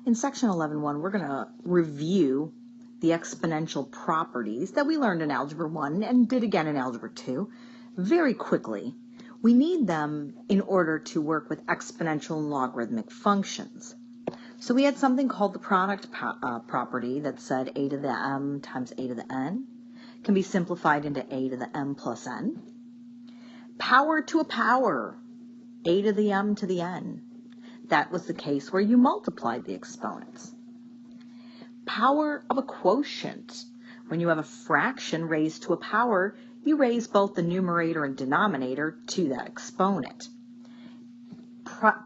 In section 11.1, we're going to review the exponential properties that we learned in Algebra 1 and did again in Algebra 2 very quickly. We need them in order to work with exponential and logarithmic functions. So we had something called the product property that said a to the m times a to the n can be simplified into a to the m plus n. Power to a power, a to the m to the n. That was the case where you multiplied the exponents. Power of a quotient. When you have a fraction raised to a power, you raise both the numerator and denominator to that exponent.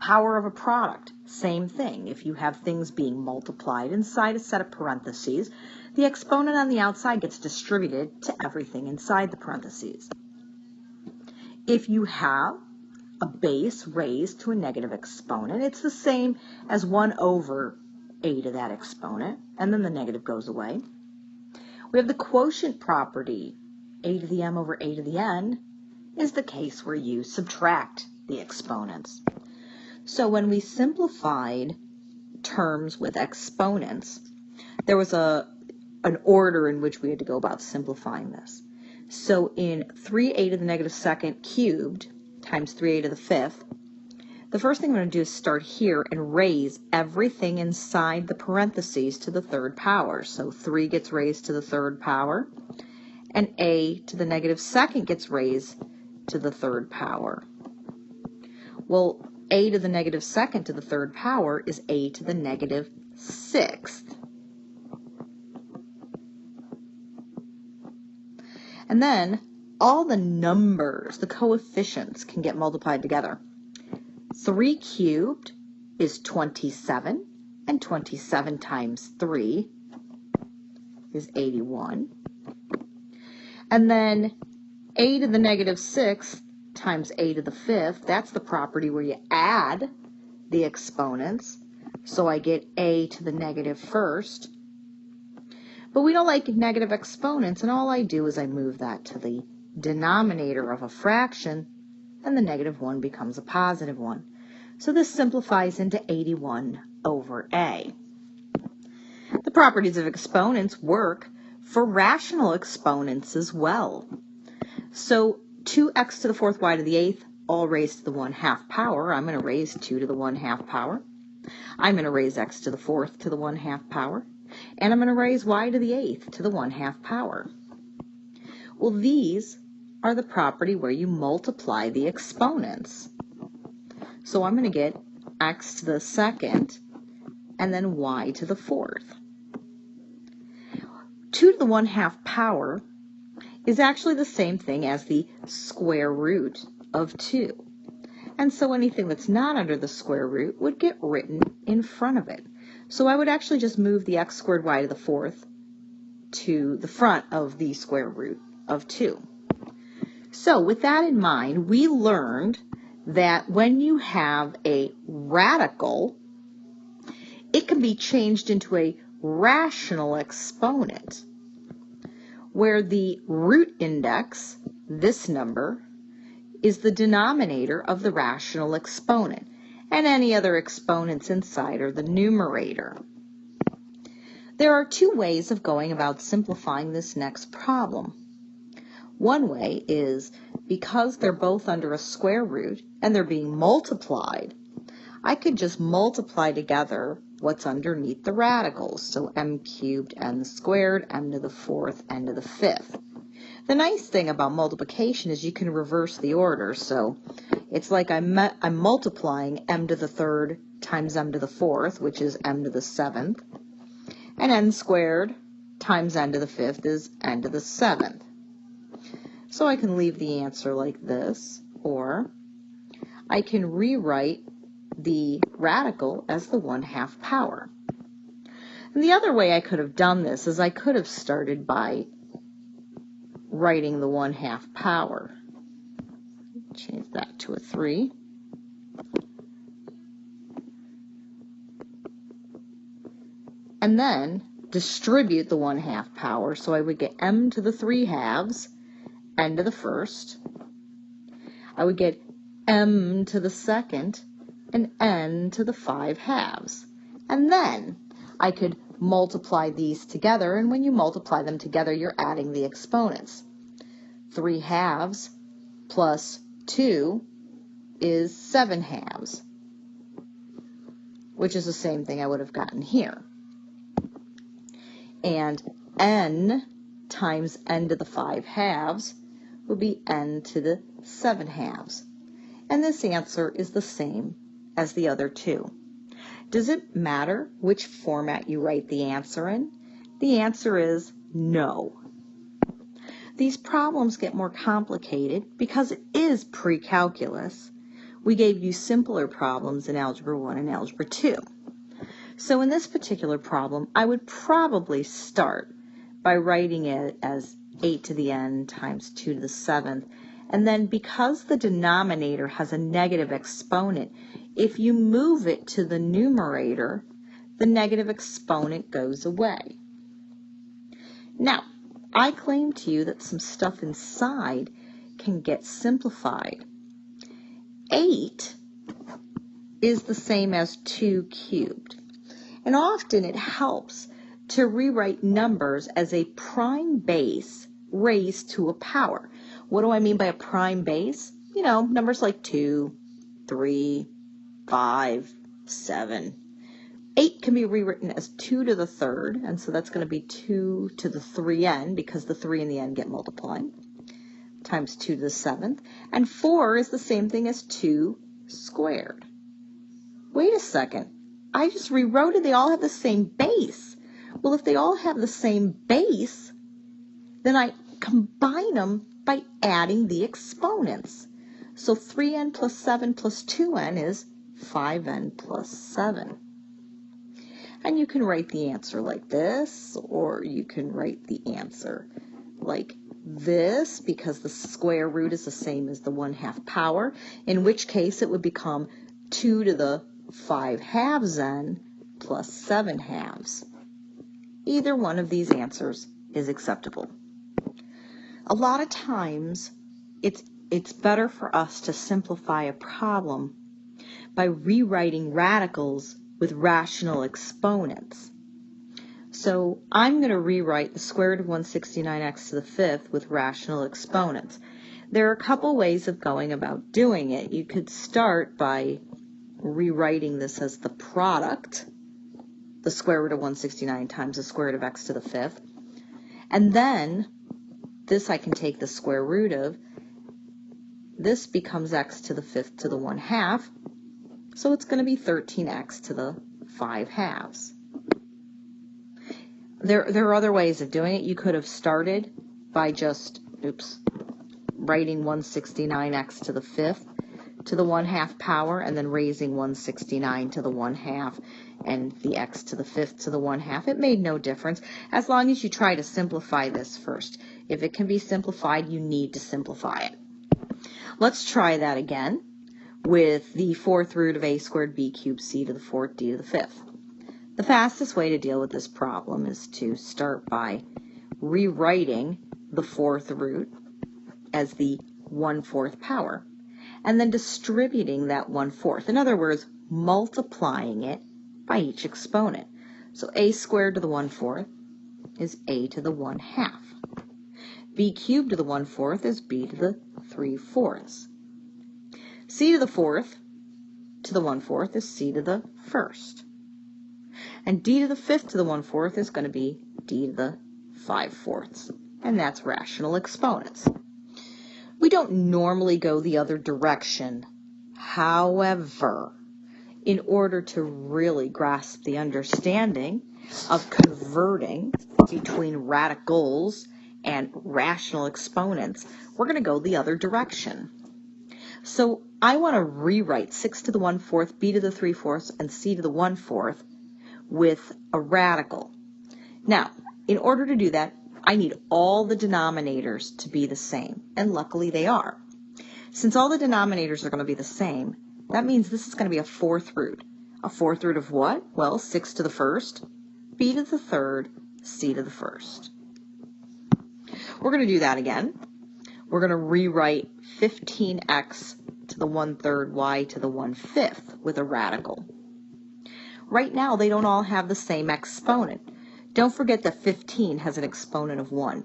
Power of a product. Same thing. If you have things being multiplied inside a set of parentheses, the exponent on the outside gets distributed to everything inside the parentheses. If you have a base raised to a negative exponent, it's the same as 1 over a to that exponent, and then the negative goes away. We have the quotient property. A to the m over a to the n is the case where you subtract the exponents. So when we simplified terms with exponents, there was an order in which we had to go about simplifying this. So in 3a to the negative second cubed times 3a to the fifth, the first thing I'm going to do is start here and raise everything inside the parentheses to the third power. So 3 gets raised to the third power, and a to the negative second gets raised to the third power. Well, a to the negative second to the third power is a to the negative sixth. And then all the numbers, the coefficients, can get multiplied together. 3 cubed is 27, and 27 times 3 is 81. And then a to the negative sixth times a to the fifth, that's the property where you add the exponents. So I get a to the negative first. But we don't like negative exponents, and all I do is I move that to the denominator of a fraction, and the negative 1 becomes a positive 1. So this simplifies into 81 over a. The properties of exponents work for rational exponents as well. So 2x to the fourth y to the eighth, all raised to the 1/2 power. I'm going to raise 2 to the 1/2 power. I'm going to raise x to the fourth to the 1/2 power. And I'm going to raise y to the eighth to the 1/2 power. Well, these are the property where you multiply the exponents. So I'm going to get x to the second and then y to the fourth. 2 to the 1/2 power is actually the same thing as the square root of 2. And so anything that's not under the square root would get written in front of it. So I would actually just move the x squared y to the fourth to the front of the square root of 2. So with that in mind, we learned that when you have a radical, it can be changed into a rational exponent, where the root index, this number, is the denominator of the rational exponent, and any other exponents inside are the numerator. There are two ways of going about simplifying this next problem. One way is, because they're both under a square root and they're being multiplied, I could just multiply together what's underneath the radicals. So m cubed, n squared, m to the fourth, n to the fifth. The nice thing about multiplication is you can reverse the order. So it's like I'm multiplying m to the third times m to the fourth, which is m to the seventh, and n squared times n to the fifth is n to the seventh. So I can leave the answer like this, or I can rewrite the radical as the 1/2 power. And the other way I could have done this is I could have started by writing the 1/2 power. Change that to a 3. And then distribute the 1/2 power. So I would get m to the 3/2, n to the first. I would get m to the second, and n to the 5/2. And then I could multiply these together, and when you multiply them together, you're adding the exponents. 3 halves plus 2 is 7 halves, which is the same thing I would have gotten here. And n times n to the 5 halves would be n to the 7 halves. And this answer is the same as the other two. Does it matter which format you write the answer in? The answer is no. These problems get more complicated because it is pre-calculus. We gave you simpler problems in Algebra 1 and Algebra 2. So in this particular problem, I would probably start by writing it as 8 to the n times 2 to the 7th. And then because the denominator has a negative exponent, if you move it to the numerator, the negative exponent goes away. Now, I claim to you that some stuff inside can get simplified. 8 is the same as 2 cubed. And often it helps to rewrite numbers as a prime base raised to a power. What do I mean by a prime base? You know, numbers like 2, 3, 5, 7. 8 can be rewritten as 2 to the 3rd, and so that's going to be 2 to the 3n, because the 3 and the n get multiplied, times 2 to the 7th. And 4 is the same thing as 2 squared. Wait a second. I just rewrote it. They all have the same base. Well, if they all have the same base, then I combine them by adding the exponents. So 3n plus 7 plus 2n is 5n plus 7. And you can write the answer like this, or you can write the answer like this, because the square root is the same as the 1/2 power, in which case it would become 2 to the 5 halves n plus 7 halves. Either one of these answers is acceptable. A lot of times, it's better for us to simplify a problem by rewriting radicals with rational exponents. So I'm going to rewrite the square root of 169x to the 5th with rational exponents. There are a couple ways of going about doing it. You could start by rewriting this as the product, the square root of 169 times the square root of x to the 5th. And then this I can take the square root of. This becomes x to the 5th to the 1/2. So it's going to be 13x to the 5 halves. There are other ways of doing it. You could have started by just, writing 169x to the 5th to the 1/2 power, and then raising 169 to the 1/2 and the x to the 5th to the 1/2. It made no difference as long as you try to simplify this first. If it can be simplified, you need to simplify it. Let's try that again with the 4th root of a squared b cubed c to the 4th d to the 5th. The fastest way to deal with this problem is to start by rewriting the 4th root as the 1/4 power, and then distributing that 1/4. In other words, multiplying it by each exponent. So a squared to the 1/4 is a to the 1/2. B cubed to the 1/4 is b to the 3/4. C to the 4th to the 1/4 is c to the 1st. And d to the 5th to the 1/4 is going to be d to the 5/4. And that's rational exponents. We don't normally go the other direction. However, in order to really grasp the understanding of converting between radicals and rational exponents, we're going to go the other direction. So I want to rewrite 6 to the 1/4, b to the 3/4, and c to the 1/4 with a radical. Now, in order to do that, I need all the denominators to be the same, and luckily they are. Since all the denominators are going to be the same, that means this is going to be a 4th root. A 4th root of what? Well, 6 to the 1st, b to the 3rd, c to the 1st. We're going to do that again. We're going to rewrite 15x to the 1/3, y to the 1/5 with a radical. Right now, they don't all have the same exponent. Don't forget that 15 has an exponent of 1.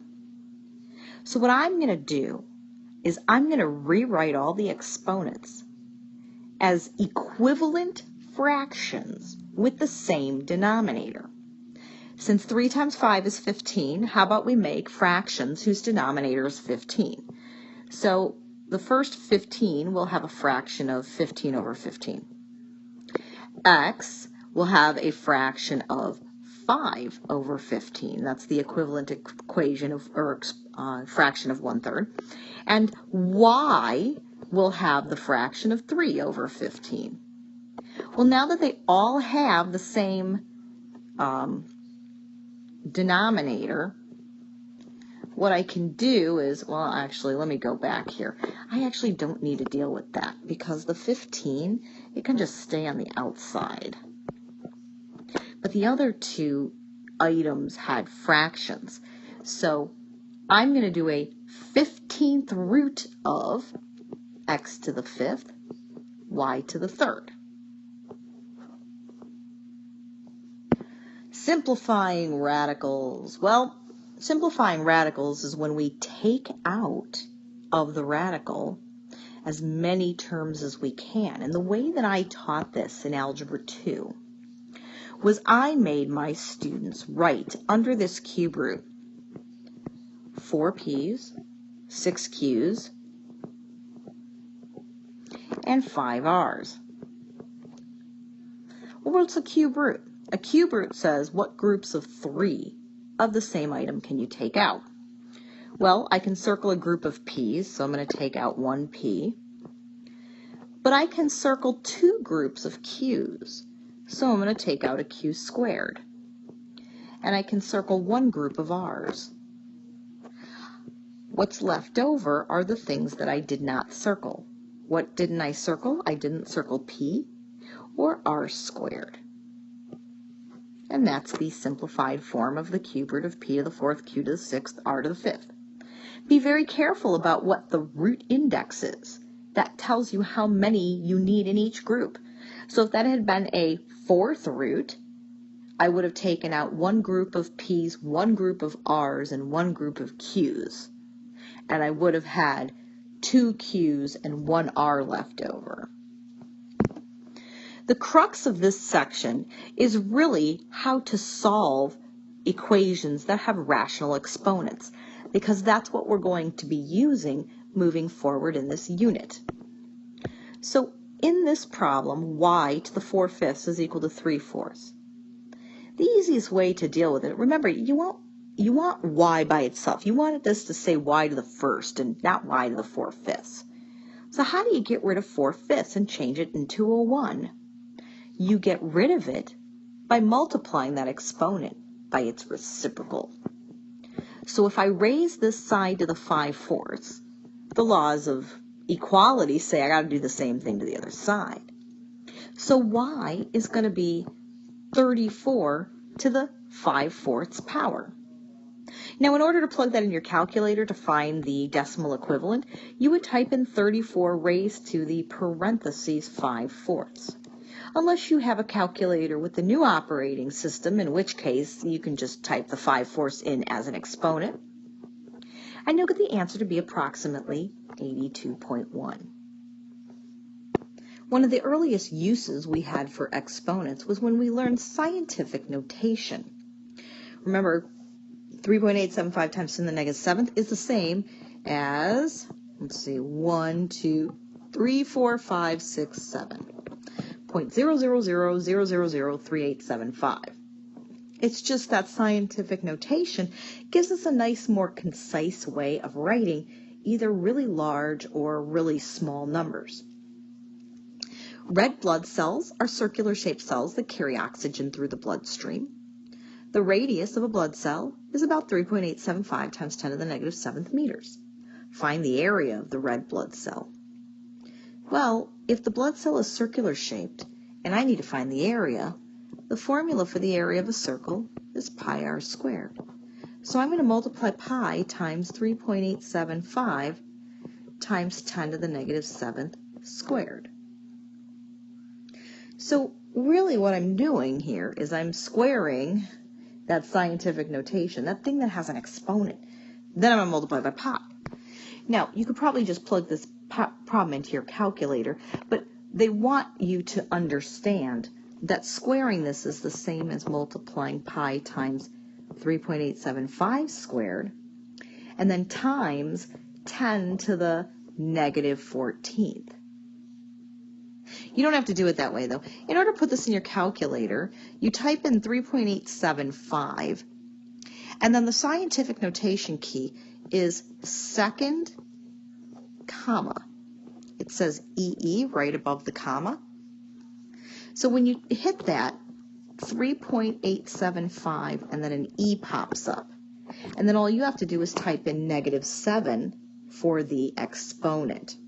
So what I'm going to do is I'm going to rewrite all the exponents as equivalent fractions with the same denominator. Since 3 times 5 is 15, how about we make fractions whose denominator is 15? So the first 15 will have a fraction of 15 over 15. X will have a fraction of 5 over 15. That's the equivalent equation of, or fraction of 1/3. And Y will have the fraction of 3 over 15. Well, now that they all have the same denominator, what I can do is, well, actually, let me go back here. I actually don't need to deal with that because the 15, it can just stay on the outside. But the other two items had fractions. So I'm going to do a 15th root of x to the 5th, y to the 3rd. Simplifying radicals. Well, simplifying radicals is when we take out of the radical as many terms as we can. And the way that I taught this in Algebra 2 was I made my students write under this cube root 4 p's, 6 q's, and 5 r's. Well, what's a cube root? A cube root says what groups of 3 of the same item can you take out? Well, I can circle a group of p's, so I'm going to take out 1 p. But I can circle 2 groups of q's, so I'm going to take out a q squared. And I can circle 1 group of r's. What's left over are the things that I did not circle. What didn't I circle? I didn't circle p or r squared. And that's the simplified form of the cube root of p to the 4th, q to the 6th, r to the 5th. Be very careful about what the root index is. That tells you how many you need in each group. So if that had been a 4th root, I would have taken out 1 group of p's, 1 group of r's, and 1 group of q's. And I would have had 2 q's and 1 r left over. The crux of this section is really how to solve equations that have rational exponents, because that's what we're going to be using moving forward in this unit. So in this problem, y to the 4/5 is equal to 3/4. The easiest way to deal with it, remember, you want y by itself. You wanted this to say y to the 1st and not y to the 4/5. So how do you get rid of 4/5 and change it into a 1? You get rid of it by multiplying that exponent by its reciprocal. So if I raise this side to the 5/4, the laws of equality say I got to do the same thing to the other side. So y is going to be 34 to the 5/4 power. Now, in order to plug that in your calculator to find the decimal equivalent, you would type in 34 raised to the parentheses 5/4. Unless you have a calculator with the new operating system, in which case you can just type the 5/4 in as an exponent. And you'll get the answer to be approximately 82.1. One of the earliest uses we had for exponents was when we learned scientific notation. Remember, 3.875 times 10 to the negative 7th is the same as, let's see, 1, 2, 3, 4, 5, 6, 7. 0.000003875. It's just that scientific notation gives us a nice, more concise way of writing either really large or really small numbers. Red blood cells are circular-shaped cells that carry oxygen through the bloodstream. The radius of a blood cell is about 3.875 times 10 to the negative 7th meters. Find the area of the red blood cell. Well, if the blood cell is circular-shaped, and I need to find the area, the formula for the area of a circle is pi r squared. So I'm going to multiply pi times 3.875 times 10 to the negative 7th squared. So really what I'm doing here is I'm squaring that scientific notation, that thing that has an exponent. Then I'm going to multiply by pi. Now, you could probably just plug this problem into your calculator, but they want you to understand that squaring this is the same as multiplying pi times 3.875 squared, and then times 10 to the negative 14th. You don't have to do it that way, though. In order to put this in your calculator, you type in 3.875, and then the scientific notation key is second comma. It says EE right above the comma. So when you hit that, 3.875 and then an E pops up. And then all you have to do is type in -7 for the exponent.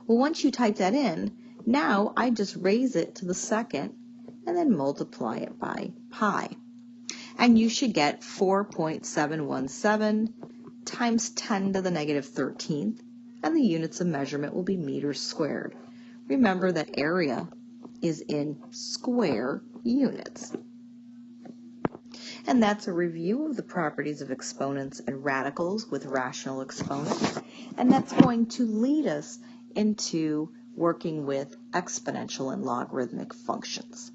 Well, once you type that in, now I just raise it to the second and then multiply it by pi. And you should get 4.717 times 10 to the negative 13th, and the units of measurement will be meters squared. Remember that area is in square units. And that's a review of the properties of exponents and radicals with rational exponents. And that's going to lead us into working with exponential and logarithmic functions.